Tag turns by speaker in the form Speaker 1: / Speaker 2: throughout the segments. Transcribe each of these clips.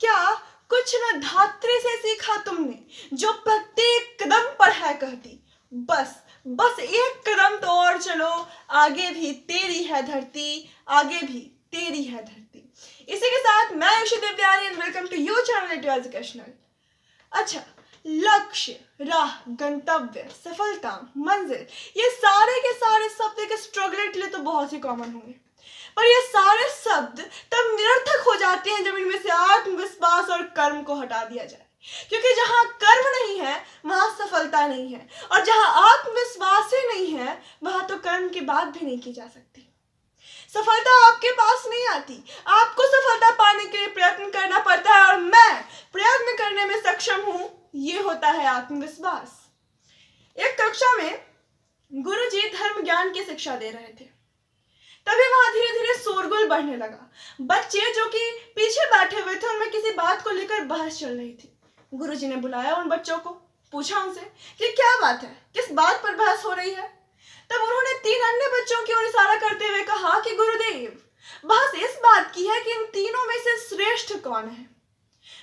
Speaker 1: क्या कुछ न धात्री से सीखा तुमने, जो प्रत्येक कदम पर है कहती, बस बस एक कदम तो और चलो, आगे भी तेरी है धरती, आगे भी तेरी है धरती। इसी के साथ मैं Yashu Devyani and welcome to your channel it educational. अच्छा, लक्ष्य, राह, गंतव्य, सफलता, मंजिल, ये सारे के सारे शब्द एक स्ट्रगल के लिए तो बहुत ही कॉमन होंगे, पर ये सारे शब्द तब निरर्थक हो जाते हैं जब इनमें से आत्मविश्वास और कर्म को हटा दिया जाए। क्योंकि जहां कर्म नहीं है वहां सफलता नहीं है, और जहां आत्मविश्वास ही नहीं है वहां तो कर्म की बात भी नहीं की जा सकती। सफलता आपके पास नहीं आती, आपको सफलता पाने के लिए प्रयत्न करना पड़ता है, और मैं प्रयत्न करने में सक्षम हूं, ये होता है आत्मविश्वास। एक कक्षा में गुरुजी धर्म ज्ञान की शिक्षा दे रहे थे, तभी वहां धीरे धीरे शोरगुल बढ़ने लगा। बच्चे जो कि पीछे बैठे हुए थे उनमें किसी बात को लेकर बहस चल रही थी। गुरुजी ने बुलाया उन बच्चों को, पूछा उनसे कि क्या बात है, किस बात पर बहस हो रही है। तब उन्होंने 3 अन्य बच्चों की ओर इशारा करते हुए कहा कि गुरुदेव, बहस इस बात की है कि इन तीनों में से श्रेष्ठ कौन है।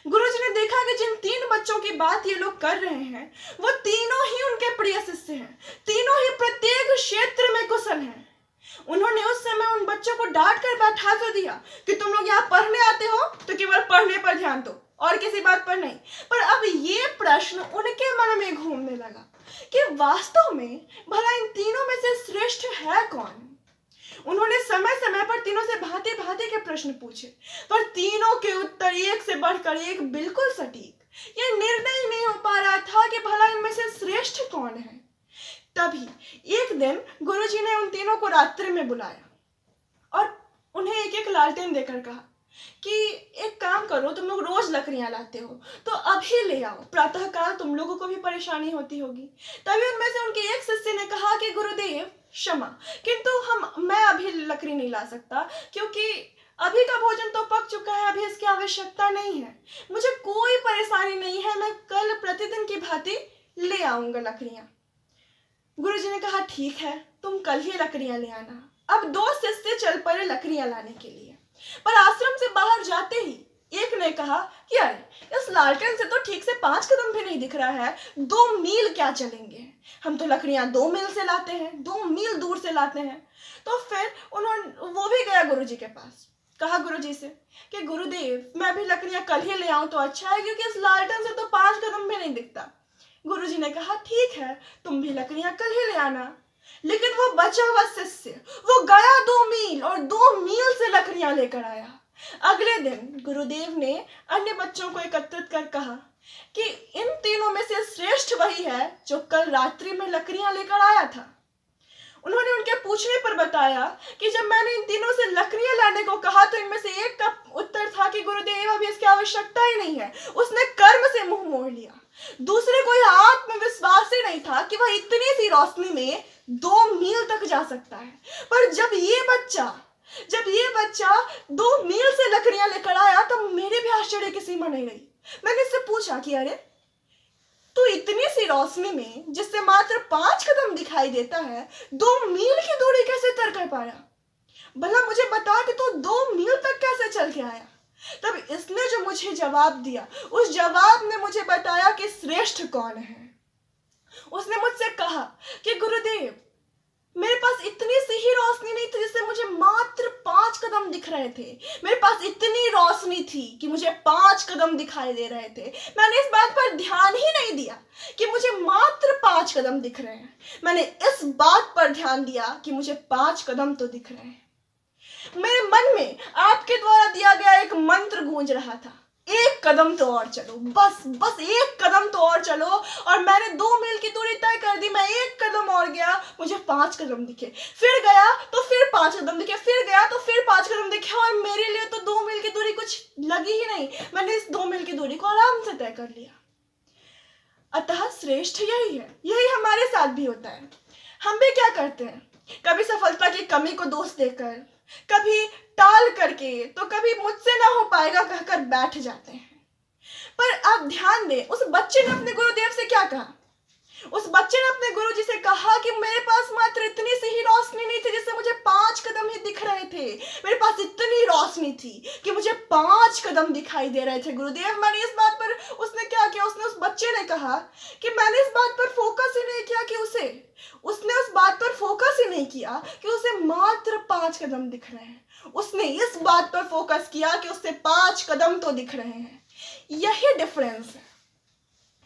Speaker 1: गुरुजी ने देखा कि जिन 3 बच्चों की बात ये लोग कर रहे हैं वो तीनों ही उनके प्रिय शिष्य हैं, तीनों ही प्रत्येक क्षेत्र में कुशल हैं। उन्होंने उस समय उन बच्चों को डांट कर बैठा कर दिया कि तुम लोग यहाँ पढ़ने आते हो तो केवल पढ़ने पर ध्यान दो और किसी बात पर नहीं। पर अब ये प्रश्न उनके मन में घूमने लगा कि वास्तव में भला इन तीनों में से श्रेष्ठ है कौन। उन्होंने समय समय पर तीनों से भांति भांति के प्रश्न पूछे, पर तीनों के उत्तर एक से बढ़कर एक बिल्कुल सटीक। ये निर्णय ही नहीं हो पा रहा था कि भला इनमें से श्रेष्ठ कौन है। तभी एक दिन गुरुजी ने उन तीनों को रात्रि में बुलाया और उन्हें एक एक लालटेन देकर कहा कि एक काम करो, तुम लोग रोज लकड़ियां लाते हो तो अभी ले आओ, प्रातःकाल तुम लोगों को भी परेशानी होती होगी। तभी उनमें से उनके एक शिष्य ने कहा कि गुरुदेव क्षमा, किंतु मैं अभी लकड़ी नहीं ला सकता, क्योंकि अभी का भोजन तो पक चुका है, अभी इसकी आवश्यकता नहीं है, मुझे कोई परेशानी नहीं है, मैं कल प्रतिदिन की भांति ले आऊंगा लकड़ियां। गुरुजी ने कहा ठीक है, तुम कल ही लकड़ियां ले आना। अब 2 शिष्य चल पड़े लकड़ियां लाने के लिए, पर आश्रम से बाहर जाते ही एक ने कहा कि अरे इस लालटेन से तो ठीक से 5 कदम भी नहीं दिख रहा है, 2 मील क्या चलेंगे, हम तो लकड़ियां 2 मील से लाते हैं, 2 मील दूर से लाते हैं। तो फिर वो भी गया गुरुजी के पास, कहा गुरुजी से कि गुरुदेव मैं भी लकड़ियां कल ही ले आऊं तो अच्छा है, क्योंकि इस लालटेन से तो 5 कदम भी नहीं दिखता। गुरुजी ने कहा ठीक है, तुम भी लकड़ियां कल ही ले आना। लेकिन वो बचा हुआ शिष्य वो गया 2 मील और 2 मील से लकड़ियां लेकर आया। अगले दिन गुरुदेव ने अन्य बच्चों को एकत्रित कर कहा कि इन तीनों में से श्रेष्ठ वही है जो कल रात्रि में लकड़ियां लेकर आया था। उन्होंने उनके पूछने पर बताया कि जब मैंने इन तीनों से लकड़ियां लाने को कहा तो इनमें से एक का उत्तर था कि गुरुदेव अभी इसकी आवश्यकता ही नहीं है, उसने कर्म से मुंह मोड़ लिया। दूसरे को यह आत्मविश्वास ही नहीं था कि वह इतनी सी रोशनी में 2 मील तक जा सकता है। पर जब ये बच्चा 2 मील से लकड़ियां लेकर आया तब मेरे भी आश्चर्य की सीमा नहीं रही। मैंने इससे पूछा कि अरे तू इतनी सी रोशनी में जिससे मात्र 5 कदम दिखाई देता है 2 मील की दूरी कैसे तय कर पाया, भला मुझे बता कि तू 2 मील तक कैसे चल के आया। तब इसने जो मुझे जवाब दिया, उस जवाब ने मुझे बताया कि श्रेष्ठ कौन है। उसने मुझसे कहा कि गुरुदेव मेरे पास इतनी सी ही रोशनी नहीं थी जिससे मुझे मात्र 5 कदम दिख रहे थे, मेरे पास इतनी रोशनी थी कि मुझे 5 कदम दिखाई दे रहे थे। मैंने इस बात पर ध्यान ही नहीं दिया कि मुझे मात्र 5 कदम दिख रहे हैं, मैंने इस बात पर ध्यान दिया कि मुझे 5 कदम तो दिख रहे हैं। मेरे मन में आपके द्वारा दिया गया एक मंत्र गूंज रहा था, एक कदम तो और चलो, बस बस एक कदम तो और चलो। और मैंने 2 मील की दूरी तय कर दी, मैं एक कदम और गया, मुझे 5 कदम दिखे, फिर गया तो फिर 5 कदम दिखे, फिर गया तो फिर 5 कदम दिखे, और मेरे लिए तो 2 मील की दूरी कुछ लगी ही नहीं, मैंने इस 2 मील की दूरी को आराम से तय कर लिया। अतः श्रेष्ठ यही है, यही हमारे साथ भी होता है। हम भी क्या करते हैं, कभी सफलता की कमी को दोष देकर, कभी टाल करके, तो कभी मुझसे ना हो पाएगा कहकर बैठ जाते हैं। पर आप ध्यान दें, उस बच्चे ने अपने गुरुदेव से क्या कहा उस बच्चे ने अपने गुरुजी से कहा कि मेरे पास मात्र इतनी सी ही रोशनी नहीं थी जिससे मुझे 5 कदम ही दिख रहे थे, मेरे पास इतनी रोशनी थी कि मुझे 5 कदम दिखाई दे रहे थे गुरुदेव। मैंने इस बात पर, उसने क्या किया, उसने, उस बच्चे ने कहा कि मैंने इस बात पर फोकस ही नहीं किया कि उसने उस बात पर फोकस ही नहीं किया कि उसे मात्र 5 कदम दिख रहे हैं। उसने इस बात पर फोकस किया कि उससे 5 कदम तो दिख रहे हैं। यही डिफरेंस है,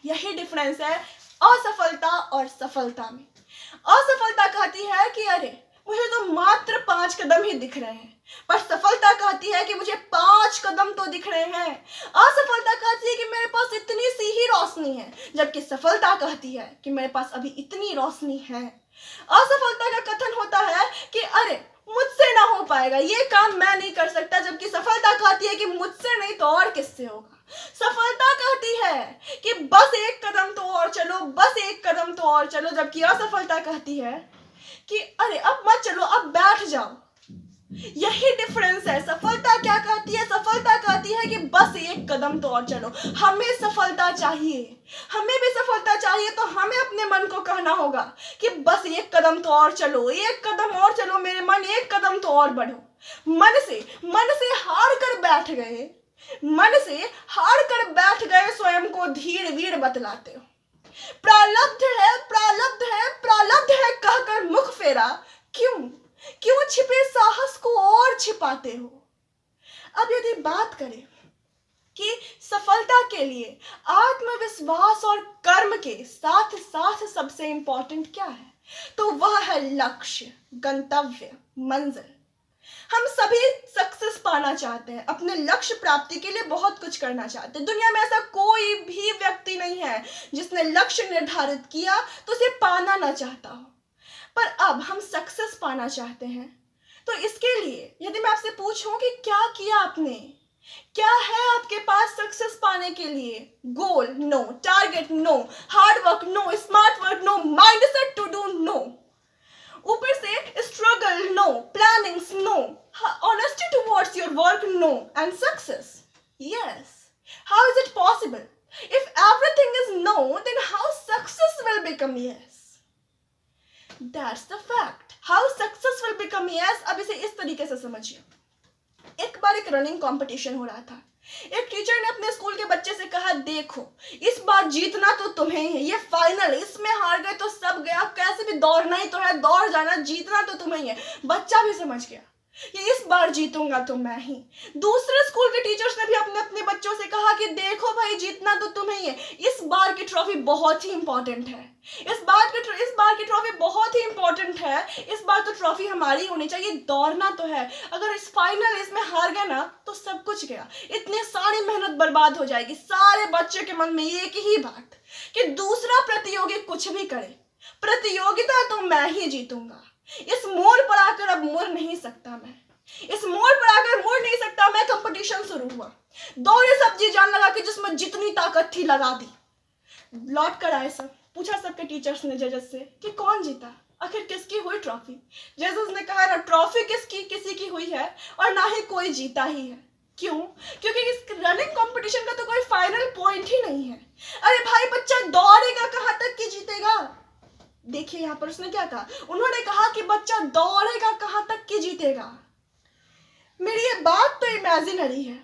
Speaker 1: यही डिफरेंस है असफलता और सफलता में। असफलता कहती है कि अरे मुझे तो मात्र 5 कदम ही दिख रहे हैं, पर सफलता कहती है कि मुझे 5 कदम तो दिख रहे हैं। असफलता कहती है कि मेरे पास इतनी सी ही रोशनी है, जबकि सफलता कहती है कि मेरे पास अभी इतनी रोशनी है। असफलता का कथन होता है कि अरे मुझसे ना हो पाएगा, ये काम मैं नहीं कर सकता, जबकि सफलता कहती है कि मुझसे नहीं तो और किससे होगा। सफलता कहती है कि बस एक कदम तो और चलो, बस एक कदम तो और चलो, जबकि असफलता कहती है कि अरे अब मत चलो, अब बैठ जाओ। यही डिफरेंस है। सफलता क्या कहती है? सफलता कहती है कि बस एक कदम तो और चलो। हमें सफलता चाहिए, हमें भी सफलता चाहिए, तो हमें अपने मन को कहना होगा कि बस एक कदम तो और चलो, एक कदम और चलो मेरे मन, एक कदम तो और बढ़ो। मन से हार कर बैठ गए, मन से हार कर बैठ गए, स्वयं को धीर वीर बतलाते हो। प्रारब्ध है, प्रारब्ध है, प्रारब्ध है कहकर मुख फेरा, क्यों छिपे साहस को और छिपाते हो। अब यदि बात करें कि सफलता के लिए आत्मविश्वास और कर्म के साथ साथ सबसे इंपॉर्टेंट क्या है, तो वह है लक्ष्य, गंतव्य, मंजिल। हम सभी सक्सेस पाना चाहते हैं, अपने लक्ष्य प्राप्ति के लिए बहुत कुछ करना चाहते हैं। दुनिया में ऐसा कोई भी व्यक्ति नहीं है जिसने लक्ष्य निर्धारित किया तो उसे पाना ना चाहता हो। पर अब हम सक्सेस पाना चाहते हैं, तो इसके लिए यदि मैं आपसे पूछूं कि क्या किया आपने, क्या है आपके पास सक्सेस पाने के लिए? Goal no, target no, hard work no, smart work no, mindset to do no, ऊपर से struggle no, plannings no, honesty towards your work no, and success yes. How is it possible? If everything is no, then how success will become yes? That's the fact. How success will become yes? अब इसे इस तरीके से समझिए। एक बार एक running competition हो रहा था। एक टीचर ने अपने स्कूल के बच्चे से कहा, देखो इस बार जीतना तो तुम्हें ही है, ये फाइनल, इसमें हार गए तो सब गया, कैसे भी दौड़ना ही तो है, दौड़ जाना, जीतना तो तुम्हें ही है। बच्चा भी समझ गया कि इस बार जीतूंगा तो मैं ही। दूसरे स्कूल के टीचर्स ने भी अपने अपने बच्चों से कहा कि देखो भाई जीतना तो तुम्हें ही है, इस बार की ट्रॉफी बहुत ही इंपॉर्टेंट है, इस बार की ट्रॉफी बहुत ही इंपॉर्टेंट है, इस बार तो ट्रॉफी हमारी होनी चाहिए, दौड़ना तो है, अगर इस फाइनल इसमें हार गए ना तो सब कुछ गया, इतनी सारी मेहनत बर्बाद हो जाएगी। सारे बच्चे के मन में एक ही बात कि दूसरा प्रतियोगी कुछ भी करे, प्रतियोगिता तो मैं ही जीतूंगा। इस मोड़ पर आकर अब मुड़ नहीं सकता मैं, इस मोड़ पर आकर मुड़ नहीं सकता मैं। कंपटीशन शुरू हुआ, दौड़े सब्जी जान लगा कि जिसमें जितनी ताकत थी लगा दी। लौट कर आए सब, पूछा सबके टीचर्स ने जजेस से कि कौन जीता, आखिर किसकी हुई ट्रॉफी। जजेस ने कहा ना, ट्रॉफी किसी की हुई है और ना ही कोई जीता ही है। क्यों? क्योंकि इस रनिंग कंपटीशन का तो कोई फाइनल पॉइंट ही नहीं है। अरे भाई बच्चा दौड़ेगा कहाँ तक कि जीतेगा? देखिए यहाँ पर उसने क्या कहा, उन्होंने कहा कि बच्चा दौड़ेगा कहाँ तक कि जीतेगा। मेरी ये बात तो इमेजिनरी है,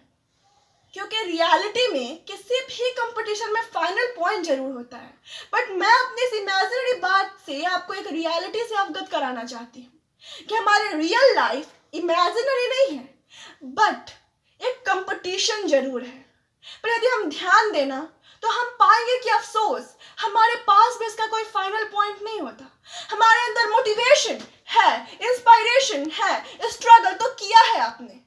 Speaker 1: क्योंकि रियलिटी में किसी भी कंपटीशन में फाइनल पॉइंट जरूर होता है, बट मैं अपनी इस इमेजिनरी बात से आपको एक रियलिटी से अवगत कराना चाहती हूँ कि हमारे रियल लाइफ इमेजिनरी नहीं है, बट एक कंपटीशन जरूर है। पर यदि हम ध्यान देना तो हम पाएंगे कि अफसोस हमारे पास भी इसका कोई फाइनल पॉइंट नहीं होता। हमारे अंदर मोटिवेशन है, इंस्पायरेशन है, स्ट्रगल तो किया है आपने,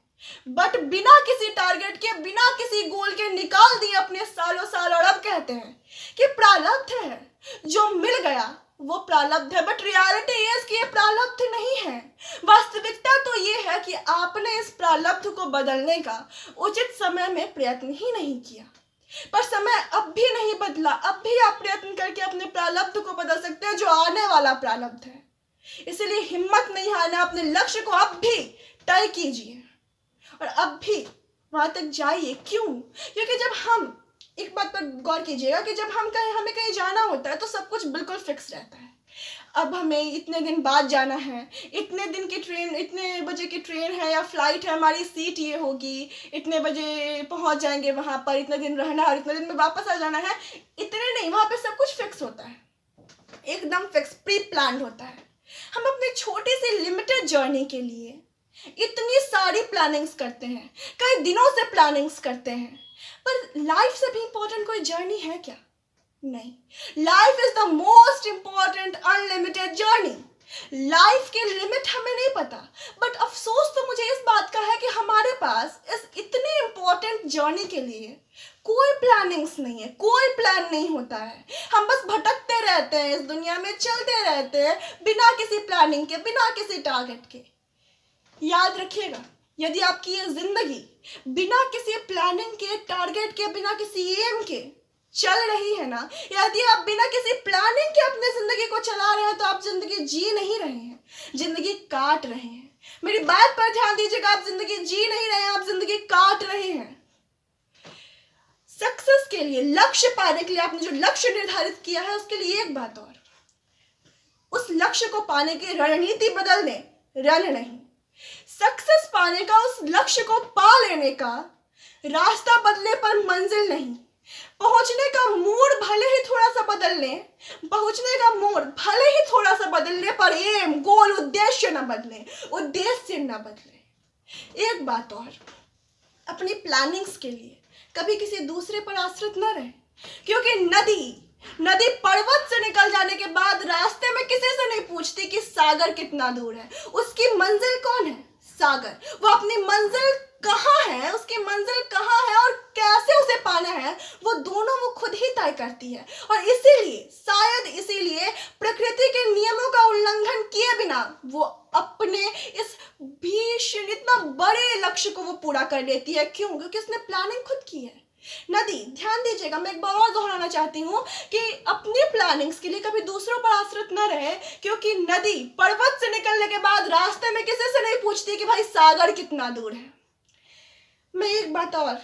Speaker 1: बट बिना किसी टारगेट के, बिना किसी गोल के निकाल दिए अपने सालों साल, और अब कहते हैं कि प्रारब्ध है, जो मिल गया वो प्रारब्ध है। बट रियलिटी ये कि ये प्रारब्ध नहीं है। वास्तविकता तो ये है कि आपने इस प्रारब्ध को बदलने का उचित समय में प्रयत्न ही नहीं किया। पर समय अब भी नहीं बदला, अब भी आप प्रयत्न करके अपने प्रारब्ध को बदल सकते हैं, जो आने वाला प्रारब्ध है। इसलिए हिम्मत नहीं हारना, अपने लक्ष्य को अब भी तय कीजिए और अब भी वहां तक जाइए। क्यों? क्योंकि जब हम एक बात पर गौर कीजिएगा कि जब हमें कहीं जाना होता है तो सब कुछ बिल्कुल फिक्स रहता है। अब हमें इतने दिन बाद जाना है, इतने दिन की ट्रेन, इतने बजे की ट्रेन है या फ्लाइट है, हमारी सीट ये होगी, इतने बजे पहुंच जाएंगे वहां पर, इतने दिन रहना और इतने दिन में वापस आ जाना है। इतने नहीं, वहां पे सब कुछ फिक्स होता है, एकदम फिक्स, प्री प्लान होता है। हम अपने छोटी सी लिमिटेड जर्नी के लिए इतनी सारी प्लानिंग्स करते हैं, कई दिनों से प्लानिंग्स करते हैं, पर लाइफ से भी इंपॉर्टेंट कोई जर्नी है क्या? नहीं। Life is the most important unlimited journey. Life की लिमिट हमें नहीं पता, बट अफसोस तो मुझे इस बात का है कि हमारे पास इस इतनी इंपॉर्टेंट जर्नी के लिए कोई प्लानिंग्स नहीं है, कोई प्लान नहीं होता है। हम बस भटकते रहते हैं, इस दुनिया में चलते रहते हैं, बिना किसी प्लानिंग के, बिना किसी टारगेट के। याद रखिएगा, यदि आपकी ये जिंदगी बिना किसी प्लानिंग के, टारगेट के, बिना किसी एम के चल रही है ना, यदि आप बिना किसी प्लानिंग के अपने जिंदगी को चला रहे हैं, तो आप जिंदगी जी नहीं रहे हैं, जिंदगी काट रहे हैं। मेरी बात पर ध्यान दीजिएगा, आप जिंदगी जी नहीं रहे हैं, आप जिंदगी काट रहे हैं। सक्सेस के लिए, लक्ष्य पाने के लिए आपने जो लक्ष्य निर्धारित किया है, उसके लिए एक बात और, उस लक्ष्य को पाने की रणनीति बदल दें, रन नहीं। सक्सेस पाने का, उस लक्ष्य को पा लेने का रास्ता बदले पर मंजिल नहीं। पहुंचने का मोड़ भले ही थोड़ा सा बदल लें, पहुंचने का मोड़ भले ही थोड़ा सा बदल ले, पर एम, गोल, उद्देश्य न बदले, उद्देश्य न बदले। एक बात और, अपनी प्लानिंग्स के लिए कभी किसी दूसरे पर आश्रित न रहे, क्योंकि नदी पर्वत से निकल जाने के बाद रास्ते में किसी से नहीं पूछती कि सागर कितना दूर है। उसकी मंजिल कौन है? सागर। वो अपनी मंजिल कहाँ है, उसकी मंजिल कहाँ है और कैसे उसे पाना है, वो दोनों वो खुद ही तय करती है। और इसीलिए, शायद इसीलिए प्रकृति के नियमों का उल्लंघन किए बिना वो अपने इस भीषण, इतना बड़े लक्ष्य को वो पूरा कर लेती है। क्यों? क्योंकि उसने प्लानिंग खुद की है। नदी, ध्यान दीजिएगा, मैं एक बार और दोहराना चाहती हूँ कि अपनी प्लानिंग्स के लिए कभी दूसरों पर आश्रित न रहे, क्योंकि नदी पर्वत से निकलने के बाद रास्ते में किसी से नहीं पूछती कि भाई सागर कितना दूर है। मैं एक बात और,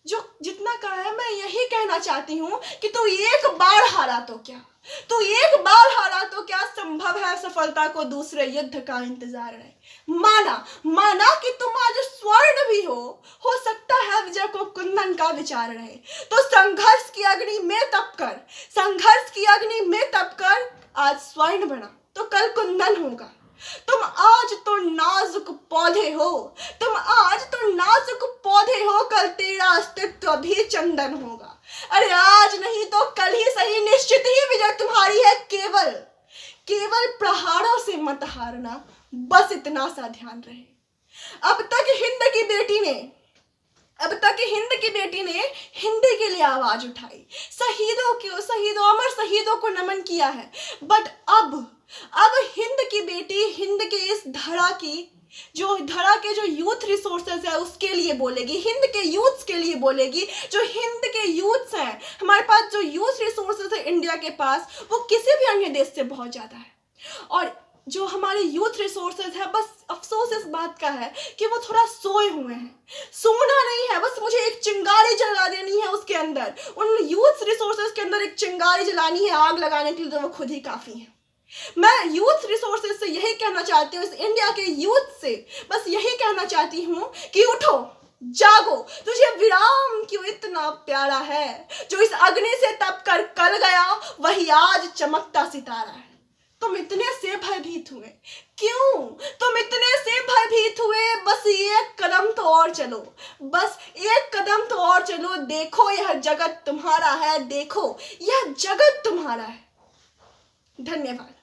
Speaker 1: जो जितना कहा है, मैं यही कहना चाहती हूँ कि तू एक बार हारा तो क्या, तू एक बार हारा तो क्या, संभव है सफलता को दूसरे युद्ध का इंतजार रहे। माना कि तुम आज स्वर्ण भी हो सकता है विजय को कुंदन का विचार रहे। तो संघर्ष की अग्नि में तप कर, संघर्ष की अग्नि में तप कर, आज स्वर्ण बना तो कल कुंदन होगा। तुम आज तो नाजुक पौधे हो, तुम आज तो नाजुक पौधे हो, कल तेरा अस्तित्व भी चंदन होगा। अरे आज नहीं तो कल ही सही, निश्चित ही विजय तुम्हारी है। केवल प्रहारों से मत हारना, बस इतना सा ध्यान रहे। अब तक हिंद की बेटी ने हिंदी के लिए आवाज उठाई, शहीदों, अमर शहीदों को नमन किया है। बट अब हिंद की बेटी, हिंद के इस धरा के जो यूथ रिसोर्सेज है उसके लिए बोलेगी, हिंद के यूथ्स के लिए बोलेगी। जो हिंद के यूथ्स हैं, हमारे पास जो यूथ रिसोर्सेज है इंडिया के पास, वो किसी भी अन्य देश से बहुत ज्यादा है। और जो हमारे यूथ रिसोर्सेज है, बस अफसोस इस बात का है कि वो थोड़ा सोए हुए हैं। सोना नहीं है, बस मुझे एक चिंगारी जला देनी है उसके अंदर, उन यूथ रिसोर्सेज के अंदर एक चिंगारी जलानी है आग लगाने के लिए, तो वो खुद ही काफी है। मैं यूथ रिसोर्सेज से यही कहना चाहती हूँ, इस इंडिया के यूथ से बस यही कहना चाहती हूँ कि उठो, जागो। तुझे विराम क्यों इतना प्यारा है? जो इस अग्नि से तप कर कल गया, वही आज चमकता सितारा है। तुम इतने से भयभीत हुए क्यों? तुम इतने से भयभीत हुए? बस एक कदम तो और चलो, बस एक कदम तो और चलो। देखो यह जगत तुम्हारा है, देखो यह जगत तुम्हारा है। धन्यवाद।